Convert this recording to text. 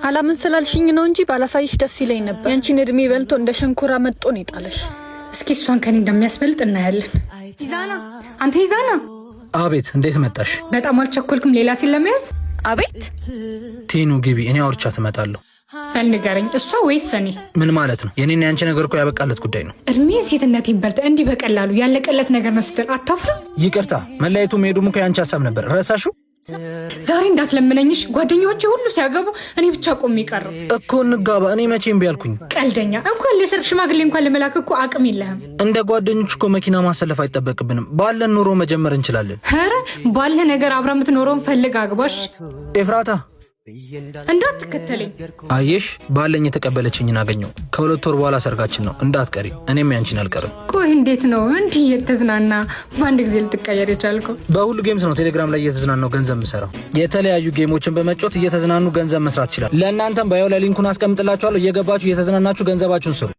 አላምን ስላልሽኝ ነው እንጂ ባላሳይሽ ደስ ይለኝ ነበር። ያንቺን እድሜ በልቶ እንደ ሸንኮራ መጥቶ ነው ይጣለሽ። እስኪ እሷን ከኔ እንደሚያስበልጥ እናያለን። ይዛና አንተ ይዛና። አቤት፣ እንዴት መጣሽ? በጣም አልቸኮልክም ሌላ ሲል ለመያዝ? አቤት ቲኑ ግቢ፣ እኔ አውርቻት እመጣለሁ። አልንገረኝ፣ እሷ ወይስ እኔ? ምን ማለት ነው? የኔና ያንቺ ነገር እኮ ያበቃለት ጉዳይ ነው። እድሜን ሴትነቴን በልተ እንዲህ በቀላሉ ያለቀለት ነገር ነው ስትል አታፍርም? ይቅርታ፣ መለያየቱ መሄዱም እኮ ያንቺ ሀሳብ ነበር። ረሳሹ? ዛሬ እንዳትለምነኝሽ። ጓደኞቼ ሁሉ ሲያገቡ እኔ ብቻ ቆሜ ቀረሁ እኮ። እንጋባ፣ እኔ መቼም ቢያልኩኝ። ቀልደኛ! እንኳን ለሰርግ ሽማግሌ እንኳን ለመላክ እኮ አቅም የለህም። እንደ ጓደኞች እኮ መኪና ማሰለፍ አይጠበቅብንም። ባለን ኑሮ መጀመር እንችላለን። ኧረ ባለ ነገር አብራ የምትኖረውን ፈልግ አግባሽ። ኤፍራታ እንዳትከተለኝ። አየሽ፣ ባለኝ የተቀበለችኝን አገኘው። ከ2 ወር በኋላ ሰርጋችን ነው፣ እንዳትቀሪ። እኔም ያንቺን አልቀርም። ቆይ እንዴት ነው እንዲህ የተዝናና በአንድ ጊዜ ልትቀየር የቻልከው? በሁሉ ጌምስ ነው ቴሌግራም ላይ እየተዝናናው ገንዘብ ምሰራው። የተለያዩ ጌሞችን በመጫወት እየተዝናኑ ገንዘብ መስራት ይችላል። ለእናንተም ባዮ ላይ ሊንኩን አስቀምጥላችኋለሁ። እየገባችሁ እየተዝናናችሁ ገንዘባችሁን ስሩ።